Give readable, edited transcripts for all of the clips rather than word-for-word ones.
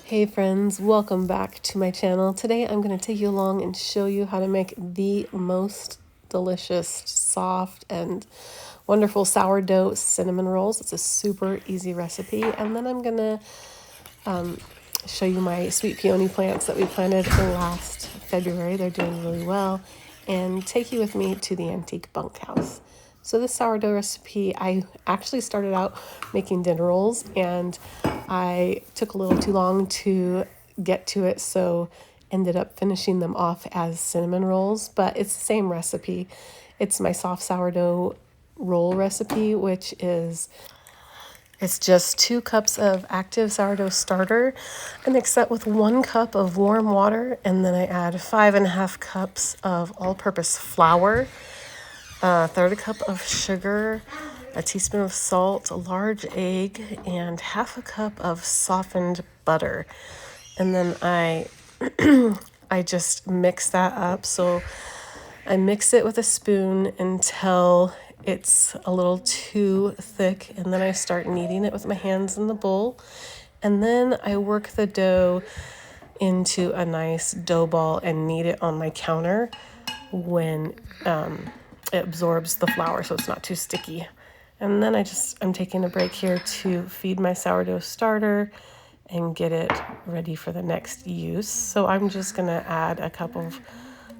Hey friends, welcome back to my channel. Today I'm going to take you along and show you how to make the most delicious, soft, and wonderful sourdough cinnamon rolls. It's a super easy recipe. And then I'm going to show you my sweet peony plants that we planted last February. They're doing really well. And take you with me to the antique bunkhouse. So this sourdough recipe, I actually started out making dinner rolls and I took a little too long to get to it, so ended up finishing them off as cinnamon rolls, but it's the same recipe. It's my soft sourdough roll recipe, which is it's just 2 cups of active sourdough starter. I mix that with 1 cup of warm water, and then I add 5.5 cups of all-purpose flour, a third cup of sugar, a teaspoon of salt, a large egg, and 1/2 cup of softened butter. And then I just mix that up. So I mix it with a spoon until it's a little too thick, and then I start kneading it with my hands in the bowl. And then I work the dough into a nice dough ball and knead it on my counter when it absorbs the flour so it's not too sticky. And then I'm taking a break here to feed my sourdough starter and get it ready for the next use. So I'm just gonna add a cup of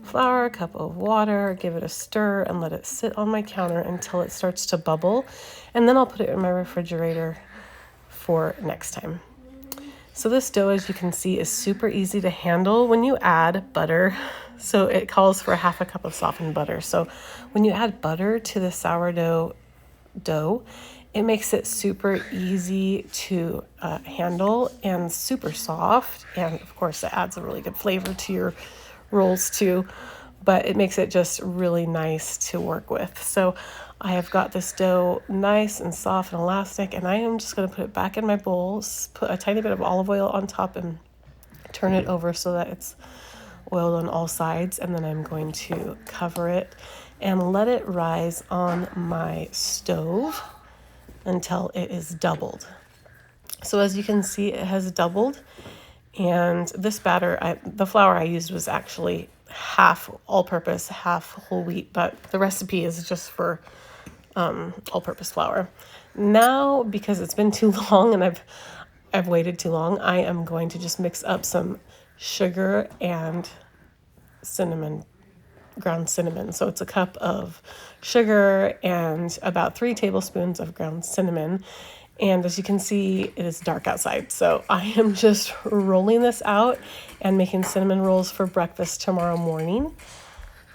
flour, a cup of water, give it a stir, and let it sit on my counter until it starts to bubble. And then I'll put it in my refrigerator for next time. So this dough, as you can see, is super easy to handle when you add butter. So it calls for 1/2 cup of softened butter. So when you add butter to the sourdough dough, it makes it super easy to handle and super soft. And of course, it adds a really good flavor to your rolls too, but it makes it just really nice to work with. So I have got this dough nice and soft and elastic, and I am just going to put it back in my bowl, put a tiny bit of olive oil on top and turn it over so that it's oiled on all sides. And then I'm going to cover it and let it rise on my stove until it is doubled. So as you can see, it has doubled. And this batter, the flour I used was actually half all-purpose, half whole wheat, but the recipe is just for all-purpose flour. Now, because it's been too long and I've waited too long, I am going to just mix up some sugar and cinnamon, ground cinnamon. So it's a cup of sugar and about 3 tablespoons of ground cinnamon. And as you can see, it is dark outside. So I am just rolling this out and making cinnamon rolls for breakfast tomorrow morning.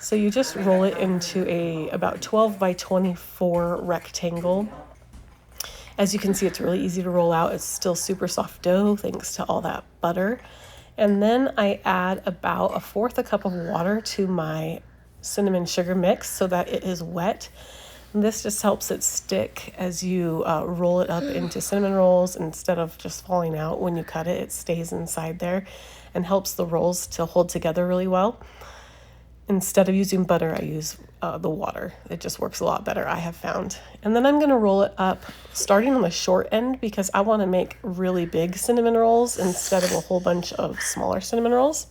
So you just roll it into a about 12 by 24 rectangle. As you can see, it's really easy to roll out. It's still super soft dough thanks to all that butter. And then I add about 1/4 cup of water to my cinnamon sugar mix so that it is wet. And this just helps it stick as you roll it up into cinnamon rolls. Instead of just falling out when you cut it, it stays inside there and helps the rolls to hold together really well. Instead of using butter, I use the water. It just works a lot better, I have found. And then I'm going to roll it up starting on the short end because I want to make really big cinnamon rolls instead of a whole bunch of smaller cinnamon rolls.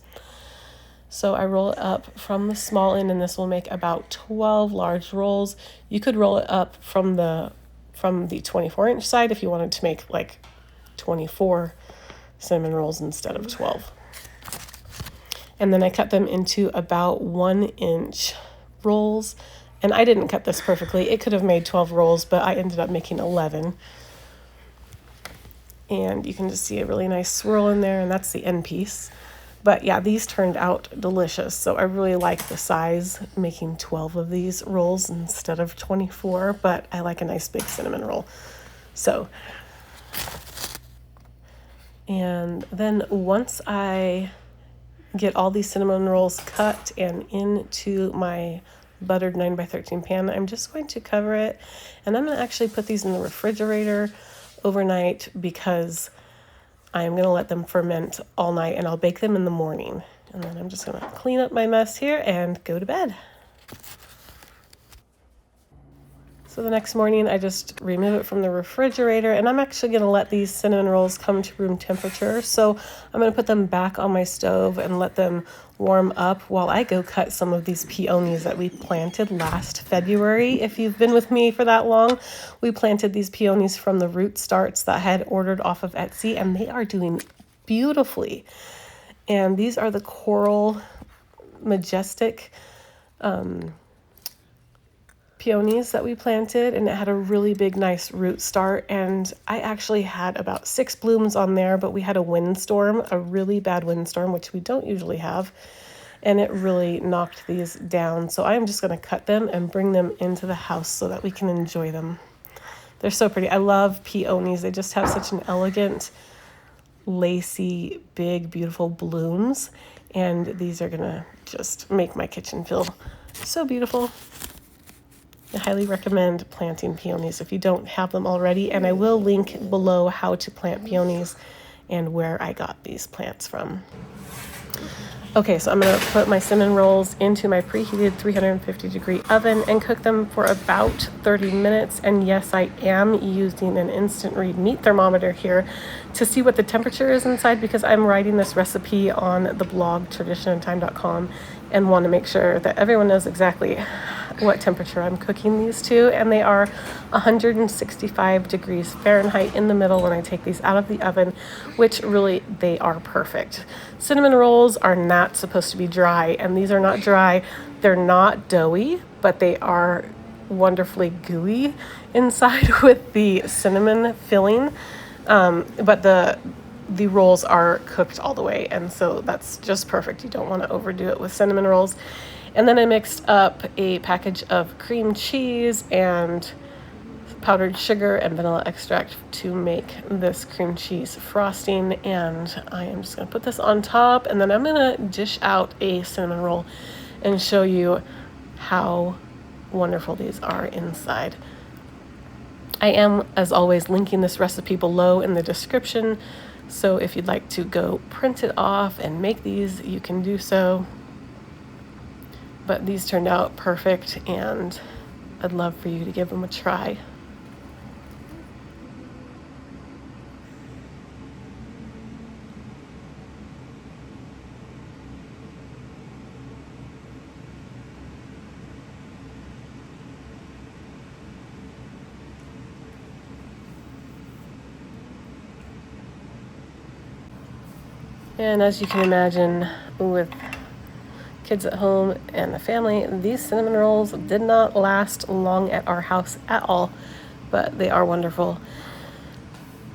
So I roll it up from the small end, and this will make about 12 large rolls. You could roll it up from the 24-inch side if you wanted to make like 24 cinnamon rolls instead of 12. And then I cut them into about 1-inch rolls. And I didn't cut this perfectly. It could have made 12 rolls, but I ended up making 11. And you can just see a really nice swirl in there, and that's the end piece. But yeah, these turned out delicious. So I really like the size, making 12 of these rolls instead of 24, but I like a nice big cinnamon roll. So, and then once I get all these cinnamon rolls cut and into my buttered 9x13 pan, I'm just going to cover it. And I'm going to actually put these in the refrigerator overnight because I'm going to let them ferment all night, and I'll bake them in the morning. And then I'm just going to clean up my mess here and go to bed. So So the next morning I just remove it from the refrigerator, and I'm actually going to let these cinnamon rolls come to room temperature. So I'm going to put them back on my stove and let them warm up while I go cut some of these peonies that we planted last February. If you've been with me for that long, we planted these peonies from the root starts that I had ordered off of Etsy, and they are doing beautifully. And these are the Coral Majestic peonies that we planted, and it had a really big nice root start, and I actually had about 6 blooms on there, but we had a windstorm, a really bad windstorm, which we don't usually have, and it really knocked these down. So I'm just going to cut them and bring them into the house so that we can enjoy them. They're so pretty. I love peonies. They just have such an elegant, lacy, big, beautiful blooms, and these are gonna just make my kitchen feel so beautiful. I highly recommend planting peonies if you don't have them already, and I will link below how to plant peonies and where I got these plants from. Okay, so I'm going to put my cinnamon rolls into my preheated 350-degree oven and cook them for about 30 minutes. And yes, I am using an instant read meat thermometer here to see what the temperature is inside, because I'm writing this recipe on the blog traditionandtime.com and want to make sure that everyone knows exactly what temperature I'm cooking these to. And they are 165 degrees Fahrenheit in the middle when I take these out of the oven, which really, they are perfect. Cinnamon rolls are not supposed to be dry, and these are not dry. They're not doughy, but they are wonderfully gooey inside with the cinnamon filling. But the rolls are cooked all the way, and so that's just perfect. You don't want to overdo it with cinnamon rolls. And then I mixed up a package of cream cheese and powdered sugar and vanilla extract to make this cream cheese frosting, and I am just going to put this on top, and then I'm going to dish out a cinnamon roll and show you how wonderful these are inside. I am, as always, linking this recipe below in the description, so if you'd like to go print it off and make these, you can do so. But these turned out perfect, and I'd love for you to give them a try. And as you can imagine, with kids at home and the family, these cinnamon rolls did not last long at our house at all, but they are wonderful.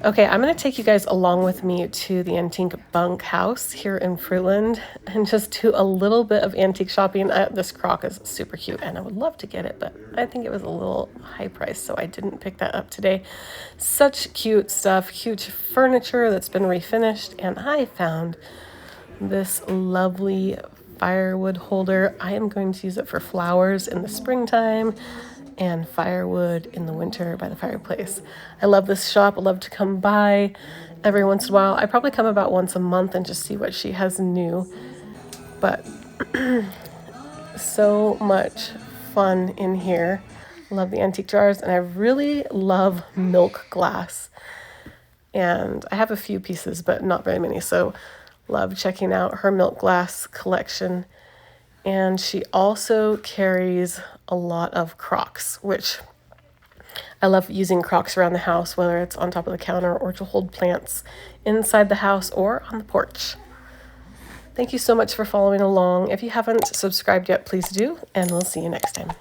Okay, I'm going to take you guys along with me to the antique bunk house here in Fruitland and just do a little bit of antique shopping. This crock is super cute, and I would love to get it, but I think it was a little high price, so I didn't pick that up today. Such cute stuff, huge furniture that's been refinished, and I found this lovely firewood holder. I am going to use it for flowers in the springtime and firewood in the winter by the fireplace. I love this shop. I love to come by every once in a while. I probably come about once a month and just see what she has new. But so much fun in here. Love the antique jars, and I really love milk glass. And I have a few pieces, but not very many, so love checking out her milk glass collection. And she also carries a lot of crocks, which I love using crocks around the house, whether it's on top of the counter or to hold plants inside the house or on the porch. Thank you so much for following along. If you haven't subscribed yet, please do, and we'll see you next time.